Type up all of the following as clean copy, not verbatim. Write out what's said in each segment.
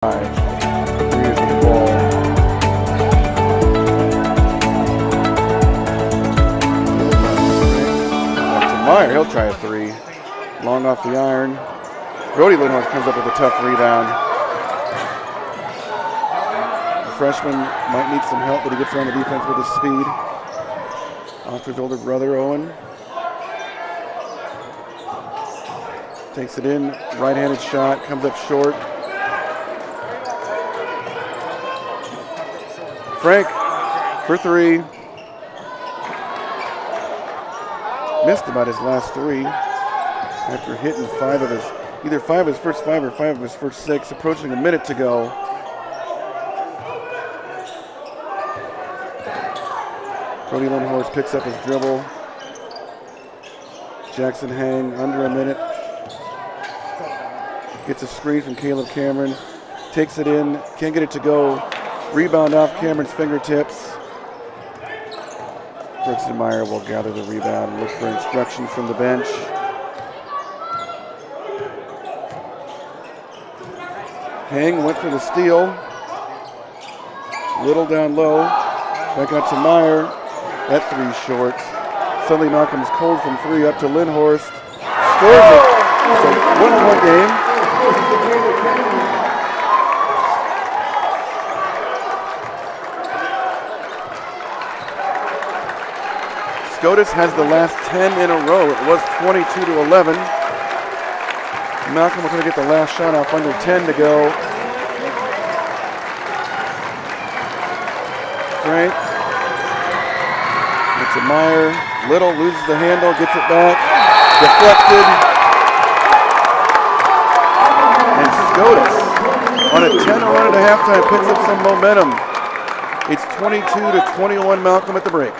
Here's the ball. Back to Meyer. He'll try a three. Long off the iron. Brody Lindhorst comes up with a tough rebound. The freshman might need some help, but he gets around the defense with his speed. Off his older brother, Owen. Takes it in. Right-handed shot. Comes up short. Frank for three. Missed about his last three after hitting either five of his first five or five of his first six, approaching a minute to go. Brody Lindhorst picks up his dribble. Jackson Hang under a minute. Gets a screen from Caleb Cameron. Takes it in, can't get it to go. Rebound off Cameron's fingertips. Brooks and Meyer will gather the rebound and look for instruction from the bench. Hang went for the steal. Little down low. Back out to Meyer. That three's short. Suddenly Malcolm's cold from three up to Lindhorst. Scores it. It's a 1 point game. Scotus has the last 10 in a row. It was 22-11. Malcolm was going to get the last shot off under 10 to go. Frank. It's a Meyer. Little loses the handle, gets it back. Deflected. And Scotus on a 10 run at halftime picks up some momentum. It's 22-21 Malcolm at the break.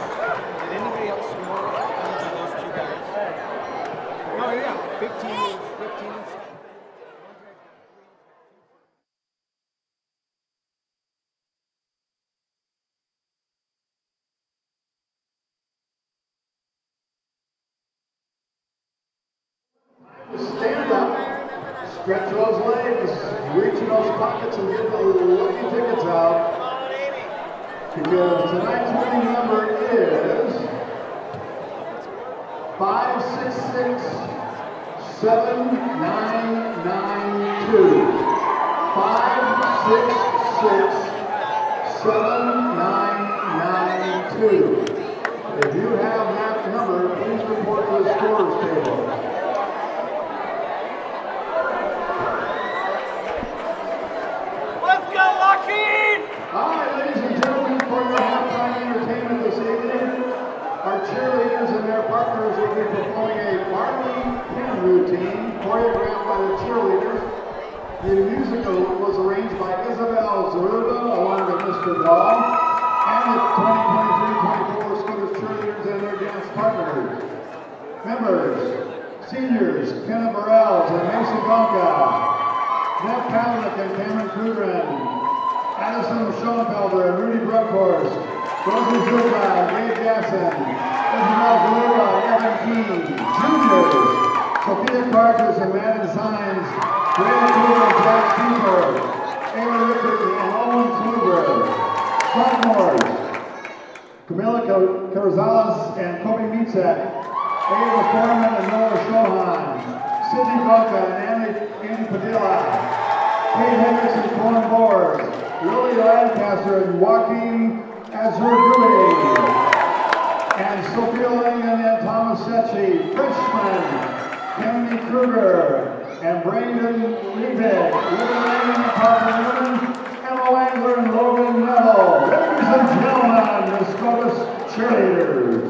Stand up, stretch those legs, reach in those pockets and get the lucky tickets out. Because tonight's winning number is 566-7992. 566-7992. If you have that number, please report to the scorer's table. All right, ladies and gentlemen, for your halftime entertainment this evening, our cheerleaders and their partners will be performing a Barley pin routine choreographed by the cheerleaders. The musical was arranged by Isabel Zaruba along with Mr. Dahl and the 2023-24 Scotus cheerleaders and their dance partners. Members, seniors, Kenna Burrells and Mason Gonka, Neff Pavlik and Cameron Kudrin, Addison Schoenfelder and Rudy Brookhorst, Rosie Zuba and Dave Jackson, Isabel Zaruba and Evan Keen, juniors, Sophia Carters and Madden Sines, Ray Kluber and Jack Keeper, Aaron Rickert and Owen Kluber, sophomores, Camila Carzales and Kobe Mietzek, Ava Foreman and Noah Shohan, Sidney Gonka and Andy Padilla, Kate Hendricks and Cohen Board, Lily Lancaster and Joaquin Azurgui, and Sophia Langan and Thomas Setchi, freshmen, Kennedy Kruger, and Brandon Liebig, Living Langan and Parker Newman, Emma Langler and Logan Neville. Ladies and gentlemen, the Scotus cheerleaders.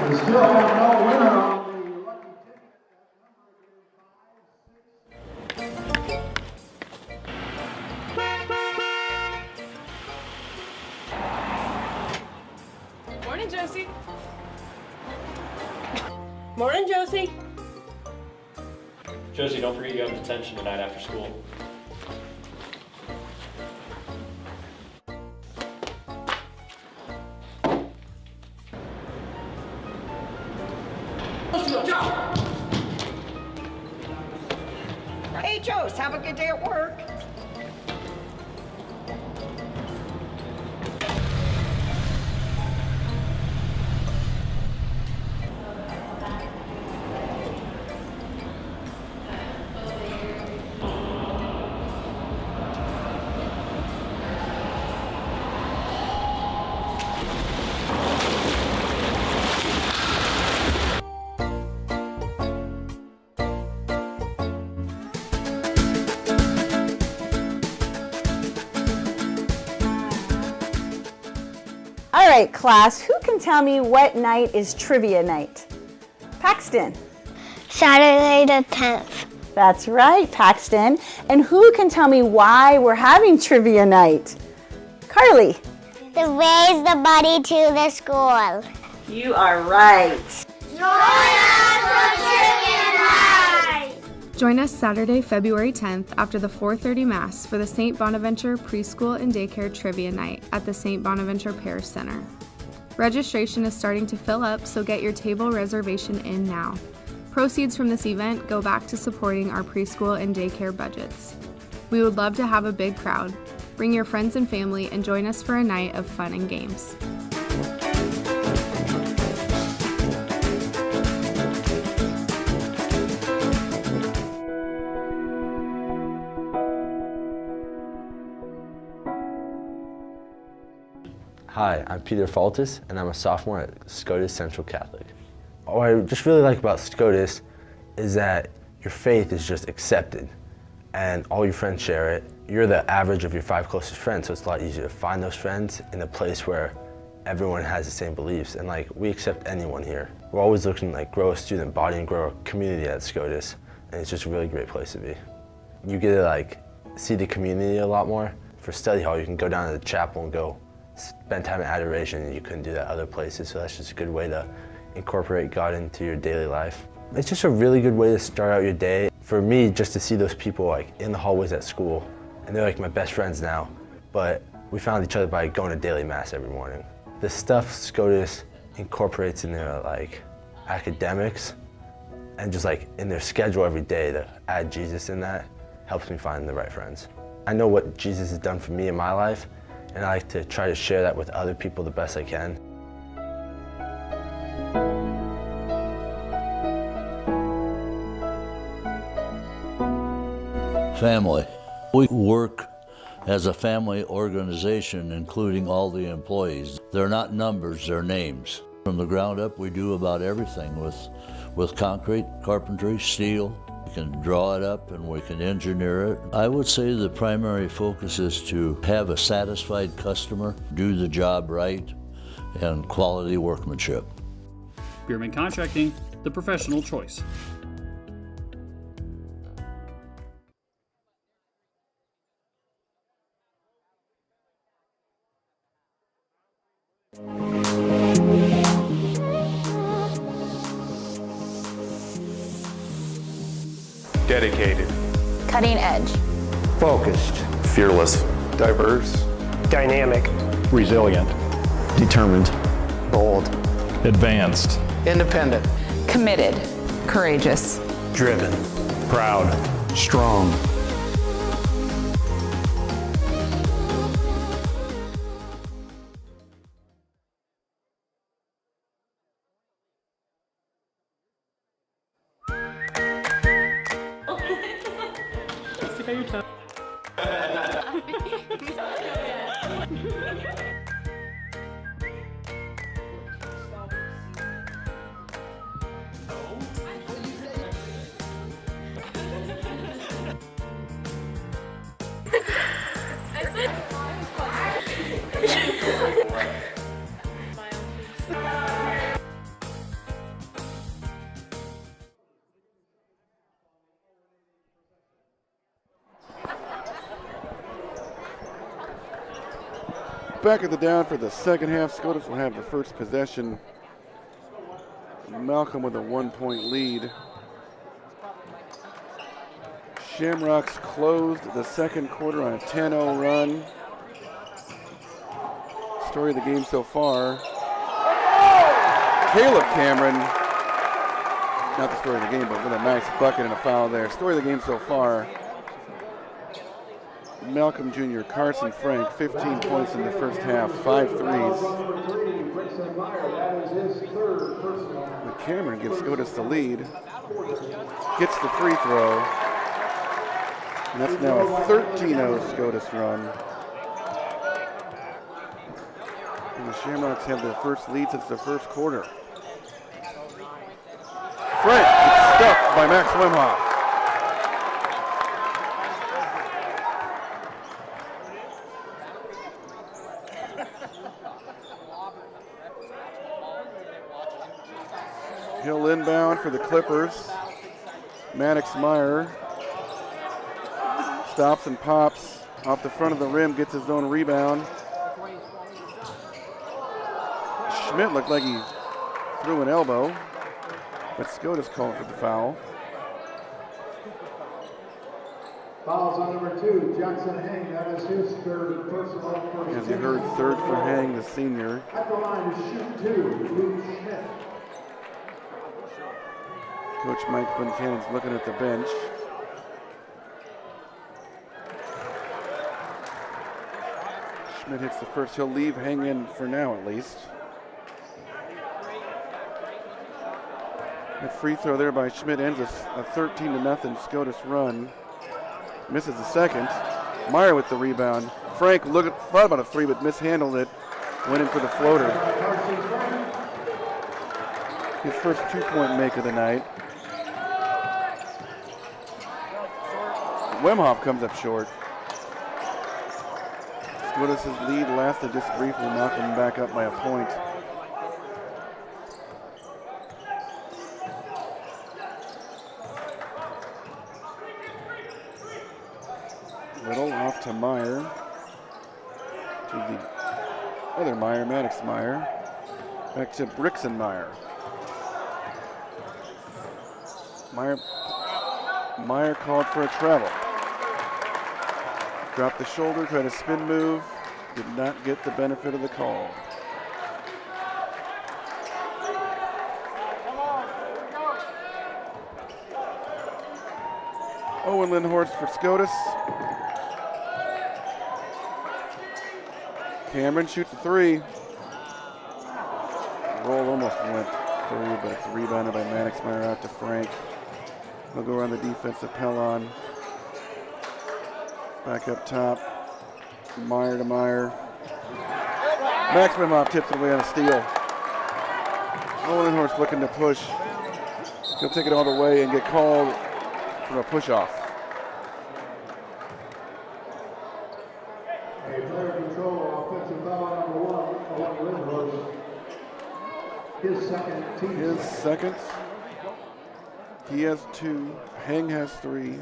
We still have no winner on the lucky ticket. Morning, Josie. Morning, Josie. Josie, don't forget you have detention tonight after school. Hey, Joes, have a good day at work. All right, class, who can tell me what night is trivia night? Paxton. Saturday the 10th. That's right, Paxton. And who can tell me why we're having trivia night? Carly. To raise the money to the school. You are right. Join us for trivia night! Join us Saturday, February 10th after the 4:30 Mass for the St. Bonaventure Preschool and Daycare Trivia Night at the St. Bonaventure Parish Center. Registration is starting to fill up, so get your table reservation in now. Proceeds from this event go back to supporting our preschool and daycare budgets. We would love to have a big crowd. Bring your friends and family and join us for a night of fun and games. Hi, I'm Peter Faltis, and I'm a sophomore at Scotus Central Catholic. What I just really like about Scotus is that your faith is just accepted, and all your friends share it. You're the average of your 5 closest friends, so it's a lot easier to find those friends in a place where everyone has the same beliefs, and we accept anyone here. We're always looking to grow a student body and grow a community at Scotus, and it's just a really great place to be. You get to see the community a lot more. For study hall, you can go down to the chapel and go spend time in adoration, and you couldn't do that other places, so that's just a good way to incorporate God into your daily life. It's just a really good way to start out your day. For me, just to see those people in the hallways at school, and they're my best friends now, but we found each other by going to daily mass every morning. The stuff SCOTUS incorporates in their academics and just in their schedule every day to add Jesus in that helps me find the right friends. I know what Jesus has done for me in my life, and I like to try to share that with other people the best I can. Family. We work as a family organization, including all the employees. They're not numbers, they're names. From the ground up, we do about everything with concrete, carpentry, steel. We can draw it up and we can engineer it. I would say the primary focus is to have a satisfied customer, do the job right, and quality workmanship. Bierman Contracting, the professional choice. Dedicated. Cutting edge. Focused. Fearless. Diverse. Dynamic. Resilient. Determined. Bold. Advanced. Independent. Committed. Courageous. Driven. Proud. Strong. Back at the down for the second half. Scotus will have the first possession. Malcolm with a 1-point lead. Shamrocks closed the second quarter on a 10-0 run. Story of the game so far. Caleb Cameron, not the story of the game, but with a nice bucket and a foul there. Story of the game so far. Malcolm Jr., Carson Frank, 15 points in the first half, 5 threes. But Cameron gives Scotus the lead, gets the free throw, and that's now a 13-0 Scotus run. And the Shamrocks have their first lead since the first quarter. Frank gets stuffed by Max Wimhoff. Hill inbound for the Clippers. Maddox Meyer stops and pops off the front of the rim, gets his own rebound. Schmidt looked like he threw an elbow, but Scotus called for the foul. Fouls on number 2, Jackson Hang. That is his third personal. As you heard, third for Hang, the senior. At the line to shoot 2, Luke Schmidt. Coach Mike Buchanan's looking at the bench. Schmidt hits the first. He'll leave Hang in for now, at least. That free throw there by Schmidt ends a 13-0 Scotus run. Misses the second. Meyer with the rebound. Frank thought about a three, but mishandled it. Went in for the floater. His first 2-point make of the night. Wimhoff comes up short. Scotus' lead lasted just briefly, knocking him back up by a point. Little off to Meyer. To the other Meyer, Maddox Meyer. Back to Brixen Meyer. Meyer called for a travel. Dropped the shoulder, tried a spin move. Did not get the benefit of the call. Owen Lindhorst for Scotus. Cameron shoots a three. Roll almost went through, but it's rebounded by Maddox Meyer out to Frank. They'll go around the defensive Pellon. Back up top. Meyer to Meyer. Max Wimhoff tips it away on a steal. Owen Lindhorst looking to push. He'll take it all the way and get called for a push-off. Player control, offensive foul number 1, Lindhorst. His second, team. His second. He has 2. Heng has 3.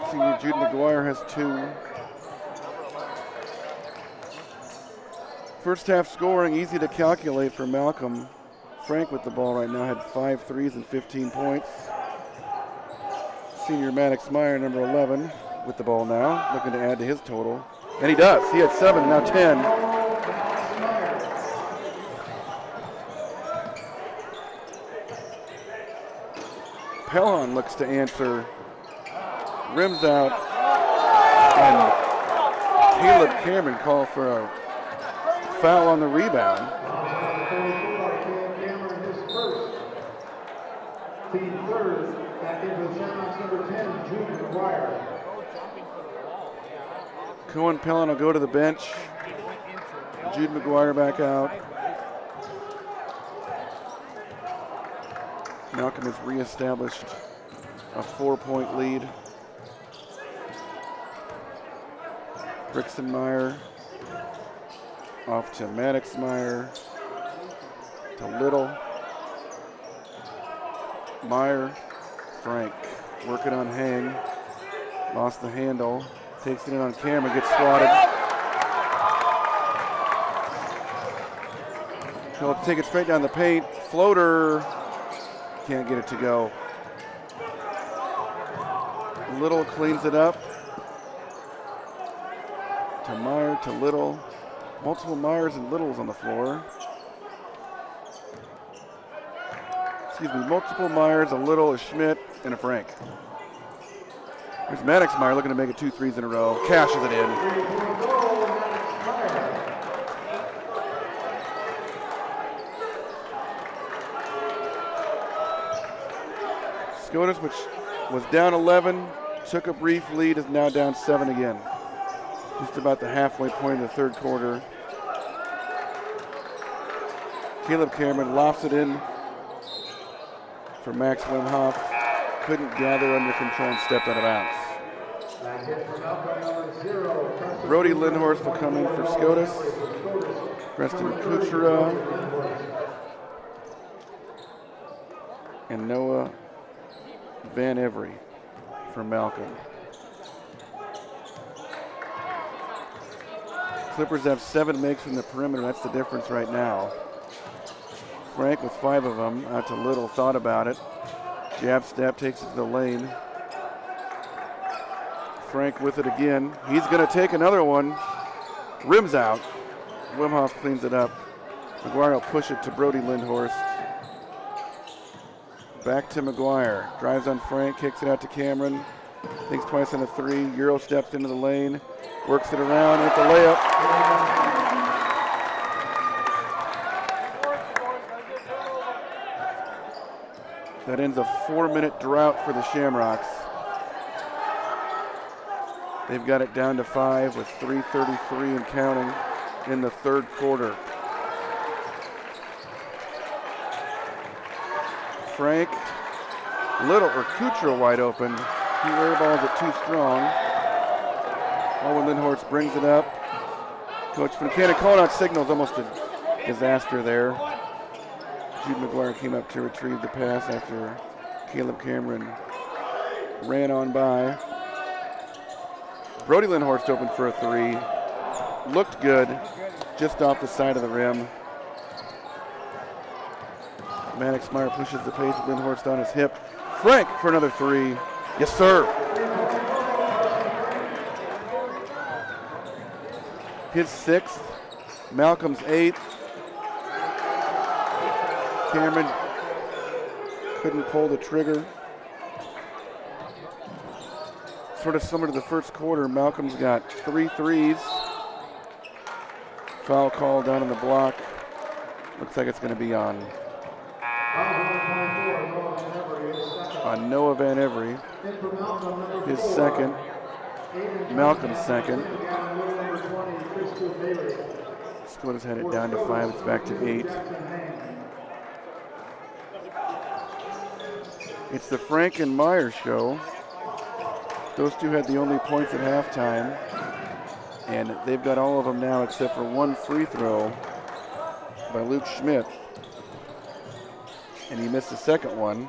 Senior Jude McGuire has 2. First half scoring, easy to calculate for Malcolm. Frank with the ball right now had 5 threes and 15 points. Senior Maddox Meyer, number 11, with the ball now, looking to add to his total. And he does. He had 7, now 10. Pellon looks to answer. Rims out. And Caleb Cameron called for a foul on the rebound. Team third, that is with Shamrocks number 10, Jude McGuire. Cohen Pellon will go to the bench. Jude McGuire back out. Malcolm has reestablished a 4-point lead. Brixenmeyer off to Maddoxmeyer to Little. Meyer, Frank working on Hang. Lost the handle. Takes it in on Cameron, gets swatted. He'll take it straight down the paint. Floater. Can't get it to go. Little cleans it up. To Meyer, to Little. Multiple Myers and Littles on the floor. Excuse me, multiple Myers, a Little, a Schmidt, and a Frank. There's Maddoxmeyer looking to make it 2 threes in a row. Cashes it in. Scotus, which was down 11, took a brief lead, is now down 7 again. Just about the halfway point of the third quarter. Caleb Cameron lofts it in for Max Wimhoff. Couldn't gather under control and stepped out of bounds. Brody Lindhorst will come in for Scotus. Preston Kuchera. And Noah Van Every for Malcolm. Clippers have 7 makes from the perimeter. That's the difference right now. Frank with 5 of them. Out to Little, thought about it. Jab step, takes it to the lane. Frank with it again. He's going to take another one. Rims out. Wimhoff cleans it up. McGuire will push it to Brody Lindhorst. Back to McGuire. Drives on Frank, kicks it out to Cameron. Thinks twice on a 3. Euro steps into the lane. Works it around with the layup. That ends a 4-minute drought for the Shamrocks. They've got it down to 5 with 3:33 and counting in the third quarter. Frank, Little, or Kuchera wide open. He airballs it too strong. Owen Lindhorst brings it up. Coach Buchanan calling out signals, almost a disaster there. Jude McGuire came up to retrieve the pass after Caleb Cameron ran on by. Brody Lindhorst open for a 3. Looked good, just off the side of the rim. Maddoxmeyer pushes the pace, Lindhorst on his hip. Frank for another 3. Yes, sir. His 6th, Malcolm's 8th. Cameron couldn't pull the trigger. Sort of similar to the first quarter, Malcolm's got 3 threes. Foul call down on the block. Looks like it's going to be on Noah Van Every. His 2nd. Malcolm's 2nd. Scotus had it down to 5. It's back to 8. It's the Frank and Meyer show. Those two had the only points at halftime, and they've got all of them now except for 1 free throw by Luke Schmidt. And he missed the second one.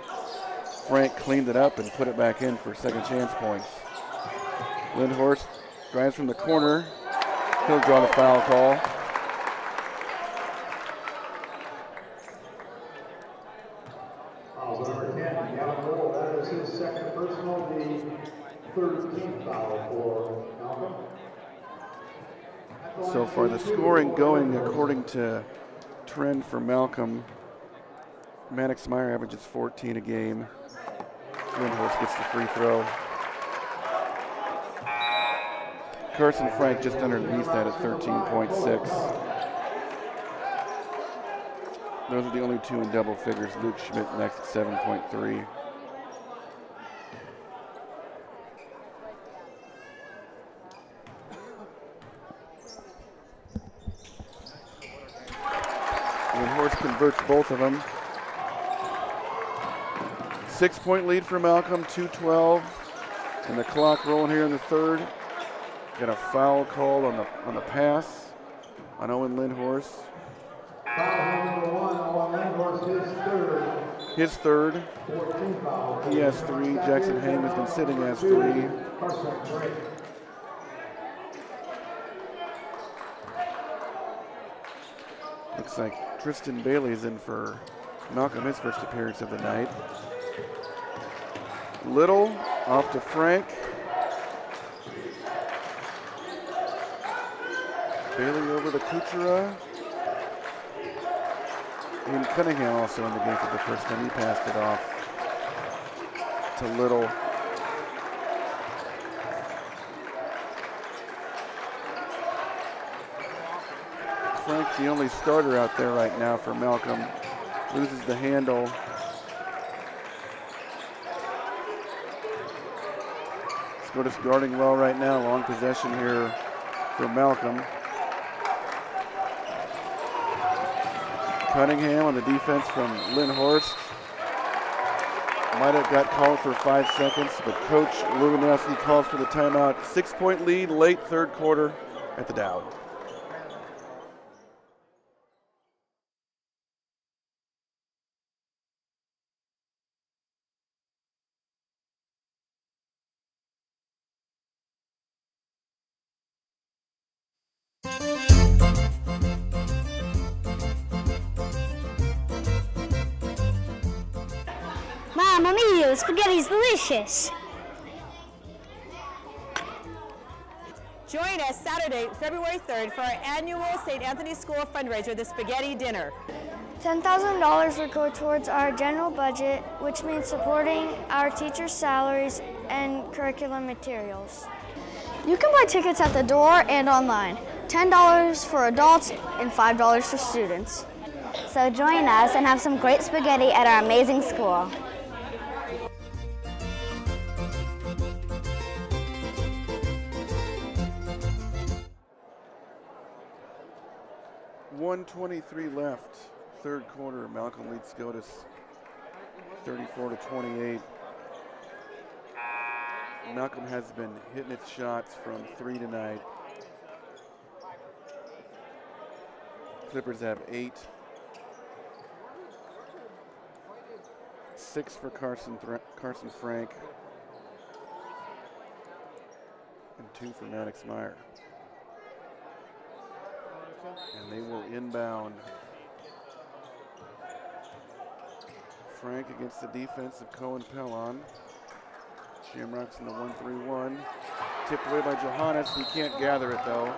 Frank cleaned it up and put it back in for second chance points. Lindhorst drives from the corner. He'll draw the foul call. Number 10, Gavin Lowell, that is his 2nd personal, the 13th foul for Malcolm. So far, the scoring going according to trend for Malcolm. Maddoxmeyer averages 14 a game. Lindhorst gets the free throw. Carson Frank just underneath that at 13.6. Those are the only two in double figures. Luke Schmidt next at 7.3. Lindhorst converts both of them. 6-point lead for Malcolm, 2:12. And the clock rolling here in the third. Got a foul called on the pass on Owen Lindhorst. Foul number 1, Owen Lindhorst, His third. 14 foul. He has 3. Jackson Haim has been sitting as 3. Carson Frank. Looks like Tristan Bailey's in for Malcolm, his first appearance of the night. Little off to Frank. Bailey over to Kuchera. And Cunningham also in the game for the first time. He passed it off to Little. Frank's the only starter out there right now for Malcolm. Loses the handle. Scotus guarding well right now. Long possession here for Malcolm. Cunningham on the defense from Lindhorst. Might have got called for 5 seconds, but Coach Luganowski calls for the timeout. 6-point lead, late third quarter at the Dow. Mamma mia, spaghetti's delicious. Join us Saturday, February 3rd for our annual St. Anthony School fundraiser, the Spaghetti Dinner. $10,000 will go towards our general budget, which means supporting our teachers' salaries and curriculum materials. You can buy tickets at the door and online. $10 for adults and $5 for students. So join us and have some great spaghetti at our amazing school. .123 left, third quarter. Malcolm leads Scotus 34-28. Malcolm has been hitting its shots from 3 tonight. Clippers have 8. 6 for Carson Frank. And 2 for Maddox Meyer. And they will inbound. Frank against the defense of Cohen Pellon. Shamrocks in the 1-3-1. Tipped away by Johannes. He can't gather it though.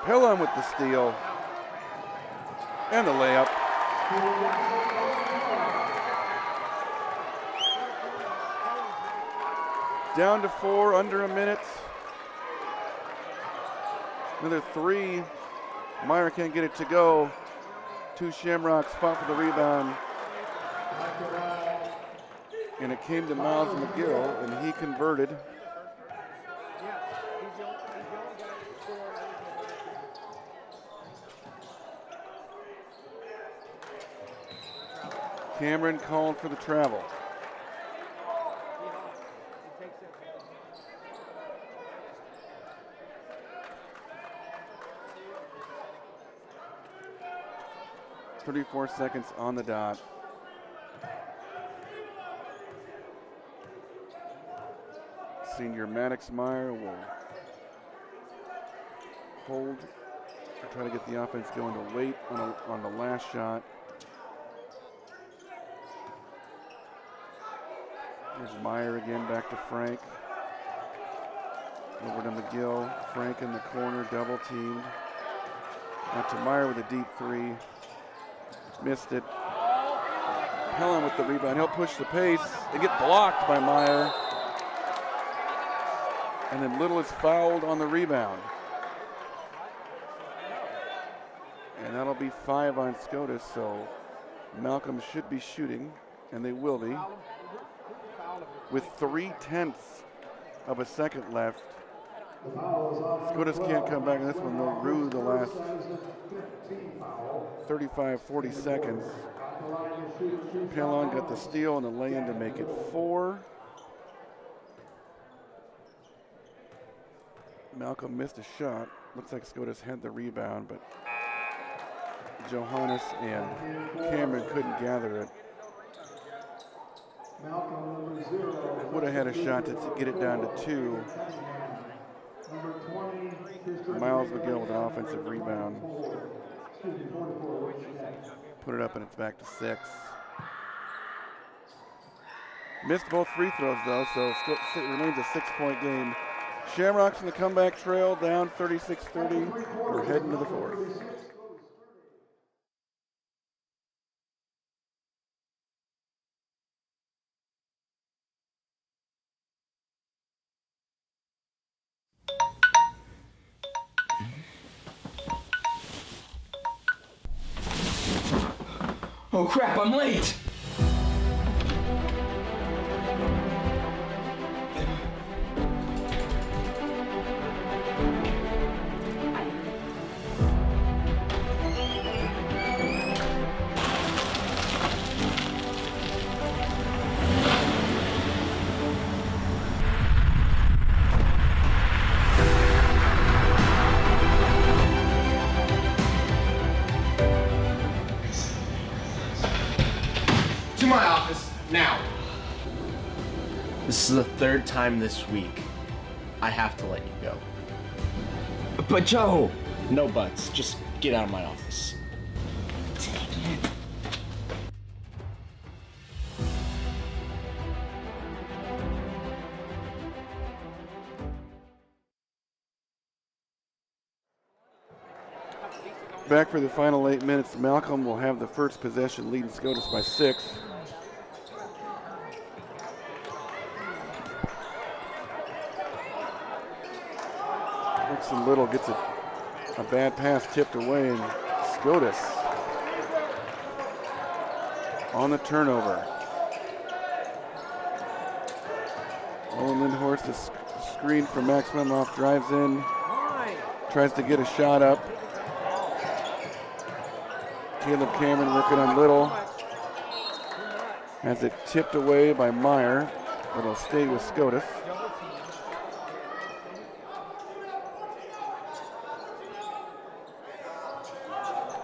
Pellon with the steal and the layup. Down to 4, under a minute. Another 3. Meyer can't get it to go. 2 Shamrocks fought for the rebound. And it came to Miles McGill, and he converted. Cameron called for the travel. .34 seconds on the dot. Senior Maddox Meyer will hold or try to get the offense going to wait on the last shot. There's Meyer again, back to Frank. Over to McGill. Frank in the corner, double teamed. Out to Meyer with a deep three. Missed it. Helen with the rebound. He'll push the pace and get blocked by Meyer. And then Little is fouled on the rebound. And that'll be 5 on Scotus, so Malcolm should be shooting, and they will be. With 3/10 of a second left. Scotus can't come back in this one. They'll rue the last 35, 40 seconds. Pelon got the steal and the lay-in to make it 4. Malcolm missed a shot. Looks like Scotus had the rebound, but Johannes and Cameron couldn't gather it. Would have had a shot to get it down to 2. Miles McGill with an offensive rebound. Put it up and it's back to 6. Missed both free throws though, so it remains a 6-point game. Shamrocks in the comeback trail, down 36-30. We're heading to the 4th. Oh crap, I'm late! To my office, now. This is the 3rd time this week. I have to let you go. But Joe! No buts, just get out of my office. Back for the final 8 minutes. Malcolm will have the first possession, leading Scotus by 6. Dixon Little gets a bad pass tipped away, and Scotus on the turnover. Owen Lindhorst is screened from Max Wemhoff, drives in, tries to get a shot up. Caleb Cameron working on Little. Has it tipped away by Meyer, but it'll stay with Scotus.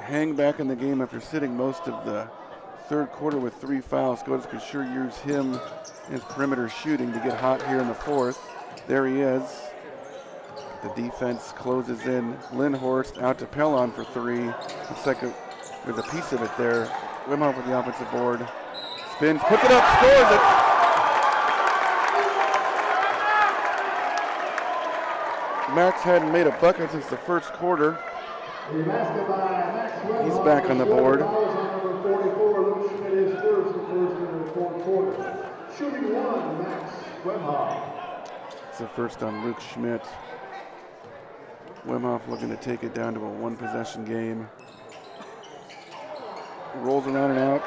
Hang back in the game after sitting most of the 3rd quarter with 3 fouls. Scotus could sure use him in perimeter shooting to get hot here in the 4th. There he is. The defense closes in. Lindhorst out to Pelon for 3. The second. There's a piece of it there. Wimhoff with the offensive board. Spins, puts it up, scores it. Max hadn't made a bucket since the 1st quarter. He's back on the board. It's the first on Luke Schmidt. Wimhoff looking to take it down to a 1-possession game. Rolls around and out.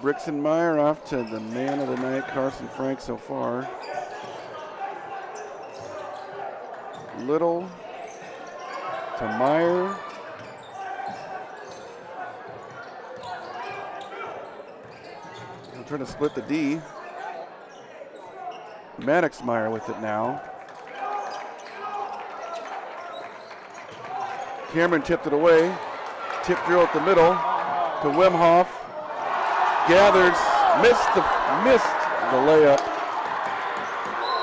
Brixton Meyer off to the man of the night, Carson Frank so far. Little to Meyer. He'll try to split the D. Maddox Meyer with it now. Cameron tipped it away. Tip drill at the middle to Wemhoff. Gathers, missed the layup.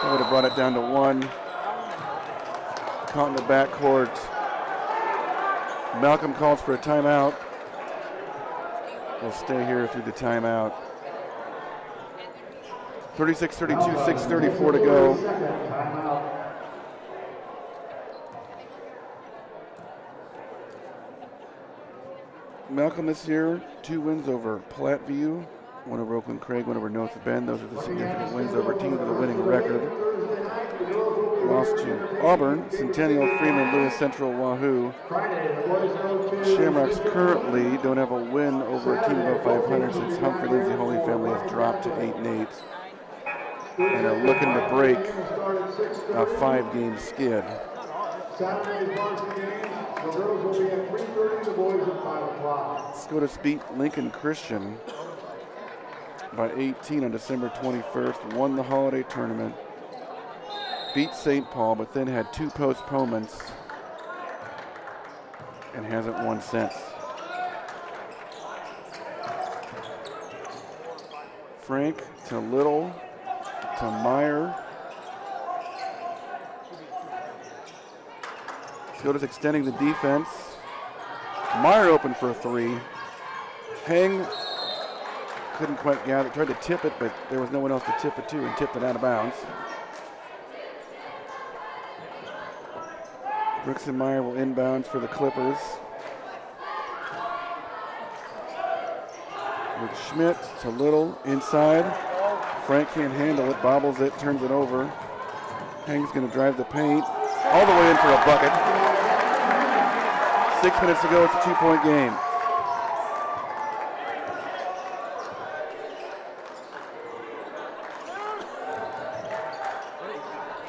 That would have brought it down to 1. Caught in the backcourt. Malcolm calls for a timeout. We'll stay here through the timeout. 36-32, 6:34 to go. Malcolm this year, 2 wins over Platteview, 1 over Oakland Craig, 1 over North Bend. Those are the significant wins over teams with a winning record. Lost to Auburn, Centennial, Freeman, Lewis Central, Wahoo. Shamrocks currently don't have a win over a team above 500 since Humphrey Lindsay Holy Family has dropped to 8-8 and are looking to break a 5-game skid. Saturday's varsity games, the girls will be at 3:30, the boys at 5 o'clock. Scotus beat Lincoln Christian by 18 on December 21st, won the holiday tournament, beat St. Paul, but then had 2 postponements and hasn't won since. Frank to Little to Meyer. Scotus extending the defense. Meyer open for a 3. Hang couldn't quite gather, tried to tip it, but there was no one else to tip it to and tipped it out of bounds. Brooks and Meyer will inbounds for the Clippers. With Schmidt to Little inside. Frank can't handle it, bobbles it, turns it over. Hang's gonna drive the paint all the way in for a bucket. 6 minutes to go, it's a 2-point game.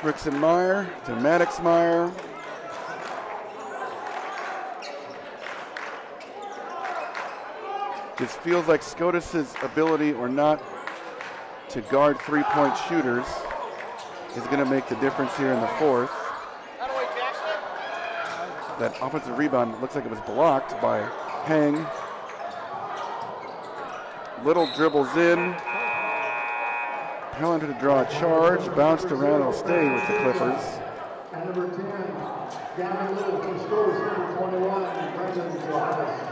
Brooks and Meyer to Maddox Meyer. This feels like Scotus's ability or not to guard 3-point shooters is going to make the difference here in the 4th. That offensive rebound looks like it was blocked by Hang. Little dribbles in. Pelland to draw a charge, bounced around, will stay with the Clippers. And number 10, Gavin Little from Scotus, number 21, Brendan Johannes.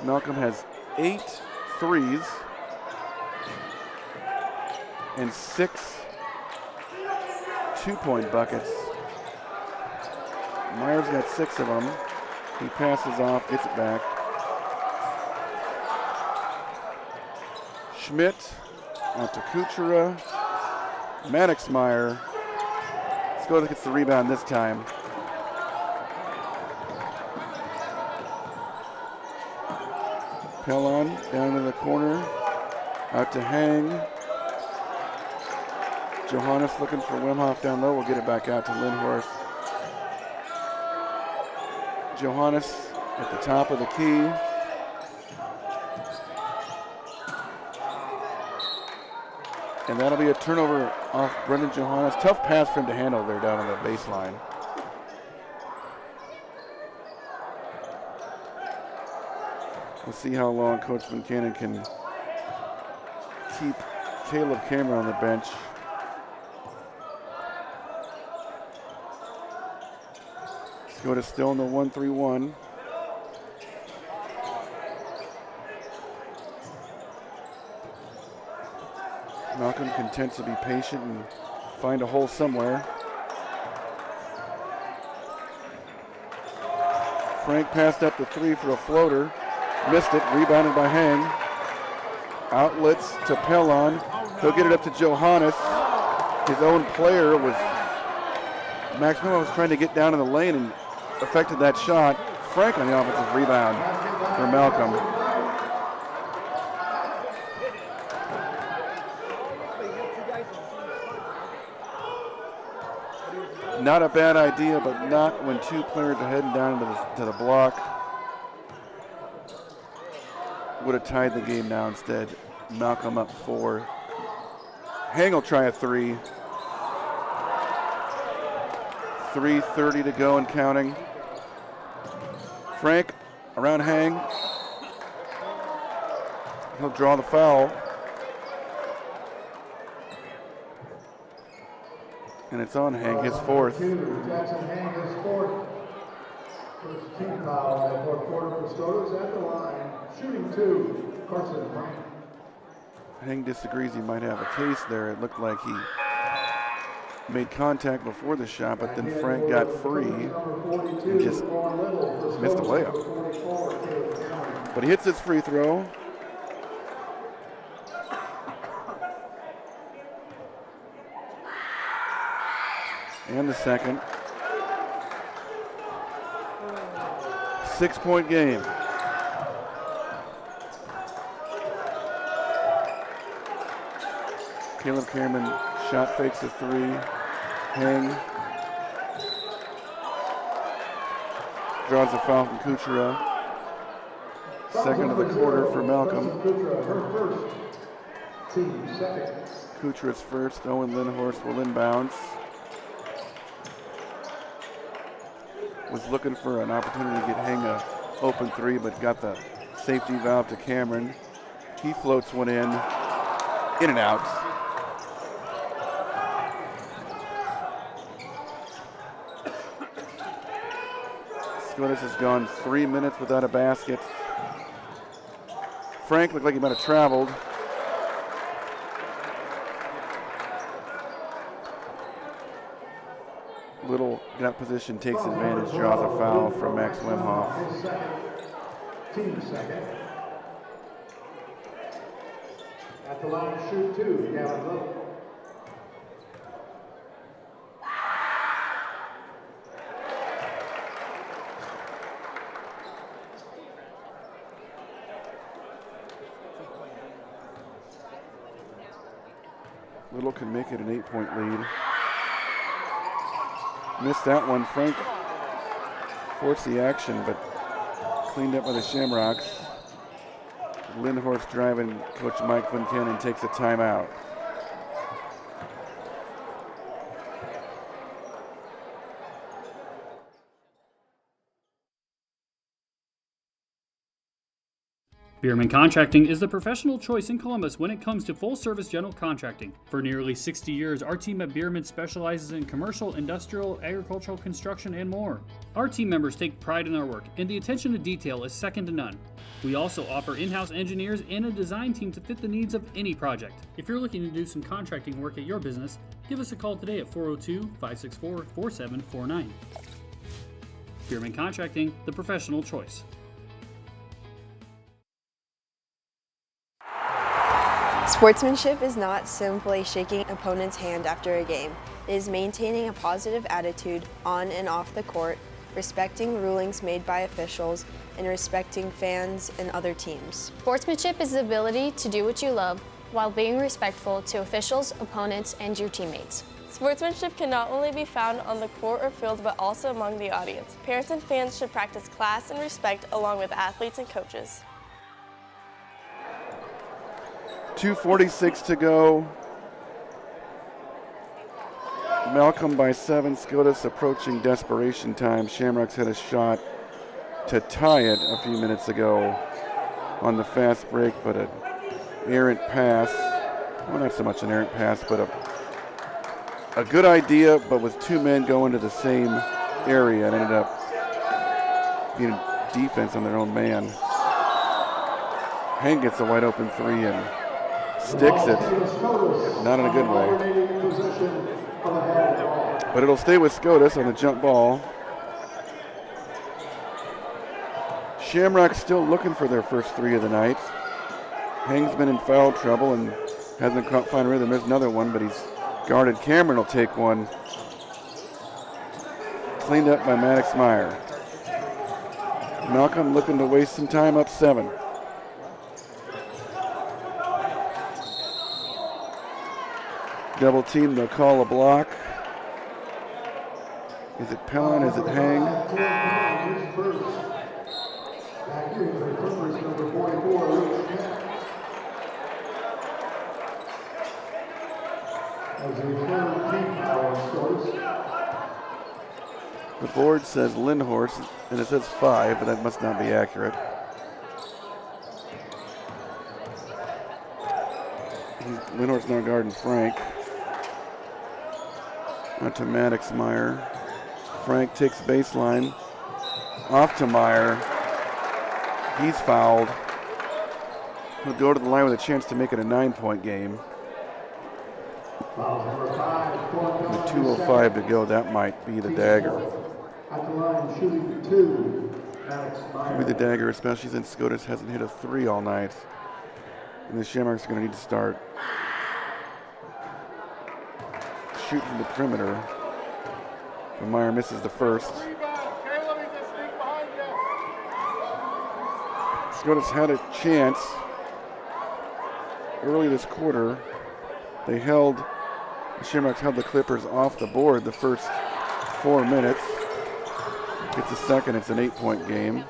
Malcolm has 8 threes and 6 2-point buckets. Meyer's got 6 of them. He passes off, gets it back. Schmidt out to Kuchera. Maddox Meyer. Scotus gets the rebound this time. Pellon down in the corner, out to Hang. Johannes looking for Wimhoff down low. We'll get it back out to Lindhorst. Johannes at the top of the key. And that'll be a turnover off Brendan Johannes. Tough pass for him to handle there down on the baseline. We'll see how long Coach Buchanan can keep Caleb Cameron on the bench. Scotus still in the 1-3-1. Malcolm content to be patient and find a hole somewhere. Frank passed up the 3 for a floater. Missed it, rebounded by Hang. Outlets to Pellon. He'll get it up to Johannes. His own player was, Max Miller was trying to get down in the lane and affected that shot. Frank on the offensive rebound for Malcolm. Not a bad idea, but not when 2 players are heading down to the block. Would have tied the game now instead. Malcolm up 4. Hang will try a 3. 3:30 to go and counting. Frank around Hang. He'll draw the foul. And it's on Hank, his fourth. Jackson Hank, his fourth. First team foul in the fourth quarter for Scotus at the line. Shooting 2, Carson Frank. Hank disagrees he might have a case there. It looked like he made contact before the shot, but then Frank got free and just missed a layup. But he hits his free throw. And the second. 6-point game. Caleb Cameron shot fakes a three. Hang. Draws a foul from Kuchera. Second of the quarter for Malcolm. Kuchera's first. Owen Lindhorst will inbounds. Was looking for an opportunity to get Hang a open three, but got the safety valve to Cameron. He floats one in and out. Scotus has gone 3 minutes without a basket. Frank looked like he might have traveled. Little got position, takes advantage, draws a foul from Max Wemhoff. Team second. At the line, shoot 2, Gavin Little. Little can make it an 8-point lead. Missed that one. Frank forced the action, but cleaned up by the Shamrocks. Lindhorst driving. Coach Mike Van Cannon takes a timeout. Bierman Contracting is the professional choice in Columbus when it comes to full-service general contracting. For nearly 60 years, our team at Bierman specializes in commercial, industrial, agricultural, construction, and more. Our team members take pride in our work, and the attention to detail is second to none. We also offer in-house engineers and a design team to fit the needs of any project. If you're looking to do some contracting work at your business, give us a call today at 402-564-4749. Bierman Contracting, the professional choice. Sportsmanship is not simply shaking an opponent's hand after a game. It is maintaining a positive attitude on and off the court, respecting rulings made by officials, and respecting fans and other teams. Sportsmanship is the ability to do what you love while being respectful to officials, opponents, and your teammates. Sportsmanship can not only be found on the court or field, but also among the audience. Parents and fans should practice class and respect along with athletes and coaches. 2:46 to go. Malcolm by 7. Scotus approaching desperation time. Shamrocks had a shot to tie it a few minutes ago on the fast break, but an errant pass. Well, not so much an errant pass, but a good idea, but with two men going to the same area, and ended up being defense on their own man. Hang gets a wide open three and sticks it, not in a good way. But it'll stay with Scotus on the jump ball. Shamrocks still looking for their first three of the night. Hang's been in foul trouble and hasn't caught fine rhythm. There's another one, but he's guarded. Cameron will take one. Cleaned up by Maddox Meyer. Malcolm looking to waste some time, up 7. Double team, they'll call a block. Is it Pellin? Is it Hang? The board says Lindhorst, and it says 5, but that must not be accurate. Lindhorst now guarding Frank. Out to Maddox Meyer. Frank takes baseline. Off to Meyer. He's fouled. He'll go to the line with a chance to make it a 9-point game. With 2:05 to go, that might be the dagger. At the line, shooting 2, Maddox Meyer. Could be the dagger, especially since Scotus hasn't hit a 3 all night. And the Shamrocks are going to need to start shooting from the perimeter. And Meyer misses the first. Scotus had a chance early this quarter. The Shamrocks held the Clippers off the board the first 4 minutes. It's the second, it's an 8-point game.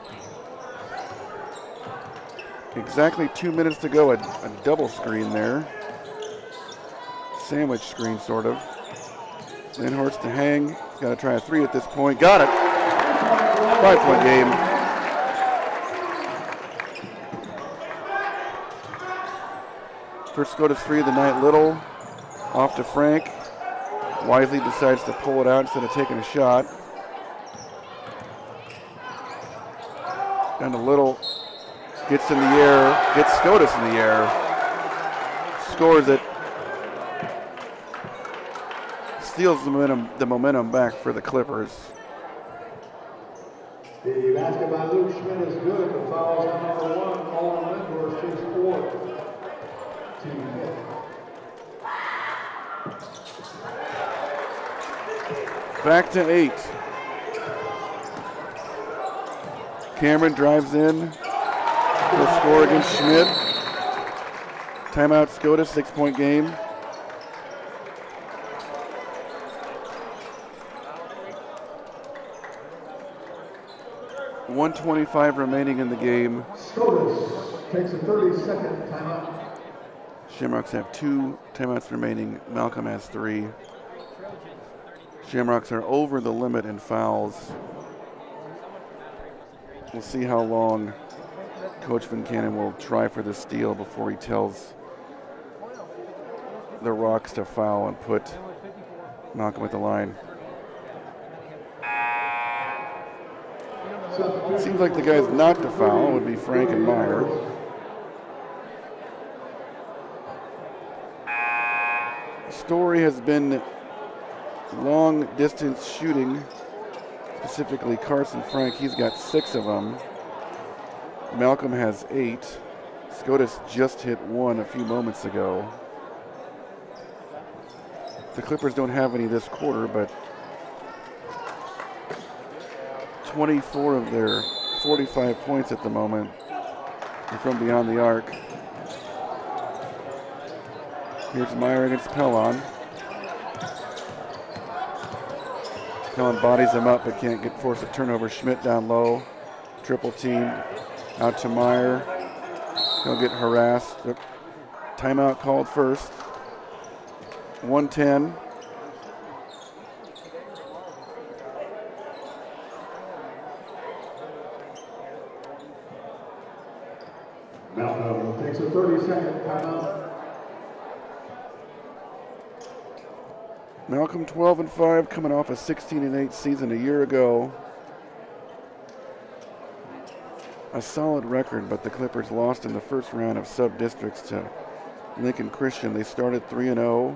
Exactly 2 minutes to go, a double screen there. Sandwich screen, sort of. Lindhorst to hang, he's got to try a 3 at this point. Got it! 5-point game. First Scotus 3 of the night, Little. Off to Frank. Wisely decides to pull it out instead of taking a shot. Down to Little. Gets in the air. Gets Scotus in the air. Scores it. Steals the momentum back for the Clippers. The basket by Luke Schmidt is good. The foul is on number 1. Colin Lindhorst takes 4. Back to 8. Cameron drives in. Will score against Schmidt. Timeout Scotus, 6-point game. .125 remaining in the game. Scotus takes a 30-second timeout. Shamrocks have 2 timeouts remaining. Malcolm has 3. Shamrocks are over the limit in fouls. We'll see how long Coach Van Cannon will try for the steal before he tells the Rocks to foul and put Malcolm at the line. Seems like the guys not to foul would be Frank and Meyer. Story has been long distance shooting, specifically Carson Frank. He's got 6 of them. Malcolm has 8. Scotus just hit 1 a few moments ago. The Clippers don't have any this quarter, but 24 of their 45 points at the moment are from beyond the arc. Here's Meyer against Pellon. Pellon bodies him up but can't force a turnover. Schmidt down low. Triple team. Out to Meyer. He'll get harassed. Timeout called first. 1:10. Malcolm takes a 30-second timeout. Malcolm 12-5, coming off a 16-8 season a year ago. A solid record, but the Clippers lost in the first round of sub-districts to Lincoln Christian. They started 3-0,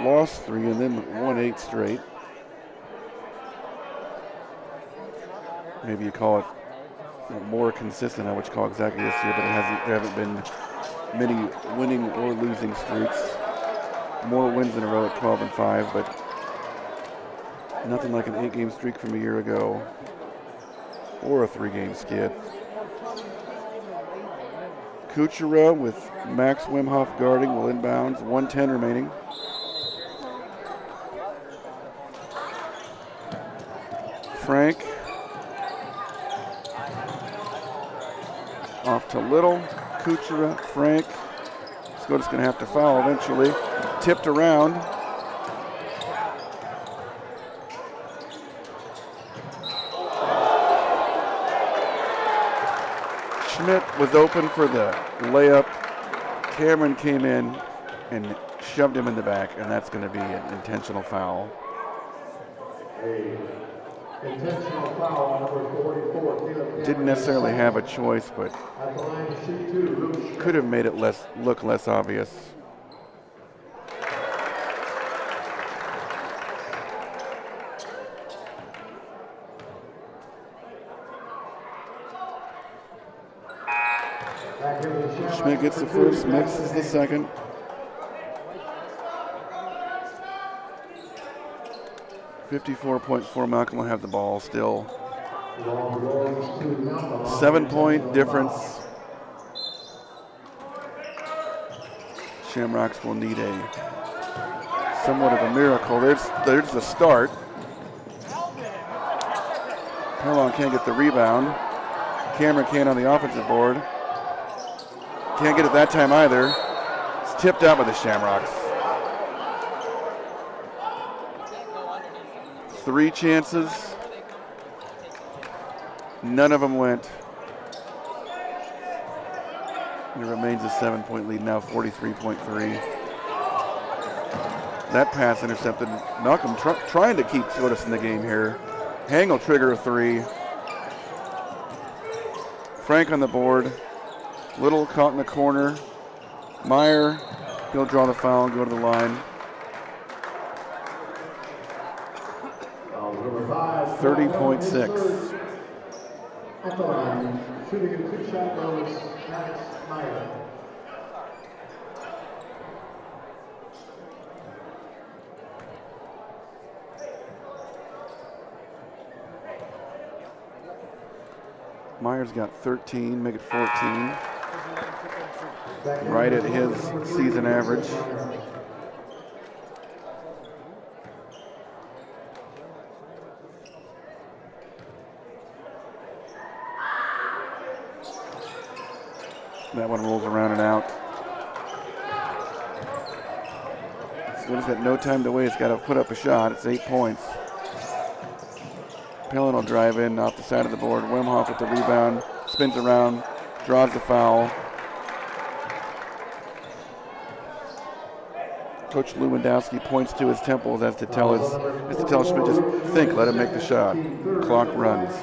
lost 3, and then won 8 straight. Maybe you call it more consistent, I would call exactly this year, but there haven't been many winning or losing streaks. More wins in a row at 12-5, but nothing like an 8-game streak from a year ago or a 3-game skid. Kuchera with Max Wimhoff guarding will inbounds. 1:10 remaining. Frank off to Little. Kuchera, Frank. Scotus going to have to foul eventually. Tipped around. Schmidt was open for the layup. Cameron came in and shoved him in the back, and that's going to be an intentional foul. Intentional foul on number 44. Didn't necessarily have a choice, but At the line to shoot 2, could have made it look less obvious. Schmidt gets the first, mixes the second. .4 Malcolm will have the ball still. 7-point difference. Shamrocks will need somewhat of a miracle. There's the start. Perlon can't get the rebound. Cameron can't on the offensive board. Can't get it that time either. It's tipped out by the Shamrocks. 3 chances. None of them went. It remains a 7-point lead now, 43.3. That pass intercepted. Malcolm trying to keep Scotus in the game here. Hang will trigger a 3. Frank on the board. Little caught in the corner. Meyer, he'll draw the foul and go to the line. 30.6. At the line, shooting a 2-shot goes Max Meyer. Meyer's got 13, make it 14. Right at his season average. That one rolls around and out. Scotus got no time to waste, got to put up a shot. It's 8 points. Pellin will drive in off the side of the board. Wimhoff with the rebound, spins around, draws the foul. Coach Lewandowski points to his temples as to tell Schmidt, just think, let him make the shot. Clock runs.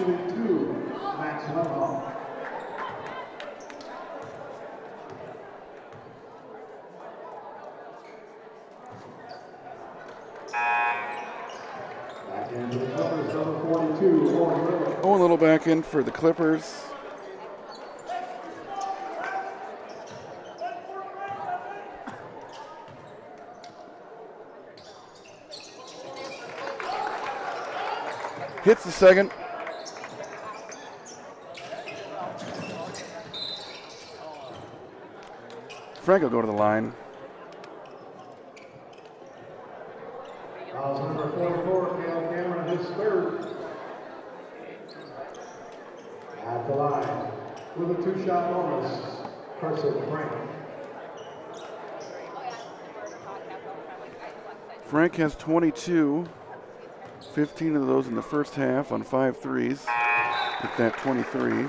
Owen Little back in for the Clippers. Hits the second. Frank will go to the line. Number 44, Cameron, his third. At the line, with a 2-shot bonus, Carson Frank. Frank has 22. 15 of those in the first half on 5 threes. With that 23.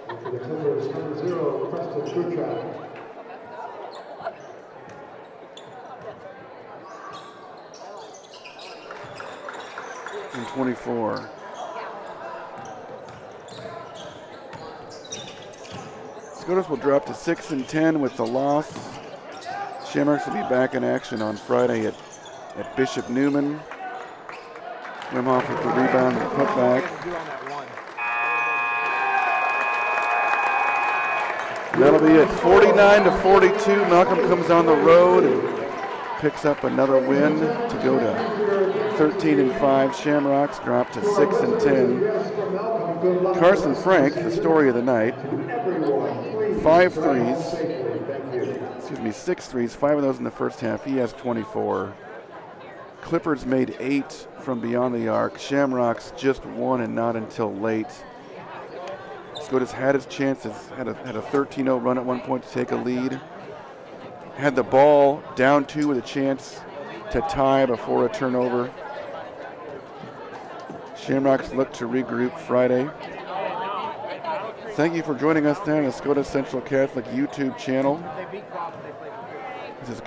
For the Clippers, number 0, Preston Kutrap. And 24. Scotus will drop to 6-10 with the loss. Shamrocks will be back in action on Friday at Bishop Newman. Wimhoff with the rebound and putback. That'll be at 49-42. Malcolm comes on the road and picks up another win to go to 13-5. Shamrocks drop to 6-10. Carson Frank, the story of the night, 5 threes. 6 threes, 5 of those in the first half. He has 24. Clippers made 8 from beyond the arc. Shamrocks just 1 and not until late. Scotus had his chances, had a 13-0 run at one point to take a lead. Had the ball down 2 with a chance to tie before a turnover. Shamrocks look to regroup Friday. Thank you for joining us tonight on the Scotus Central Catholic YouTube channel. This is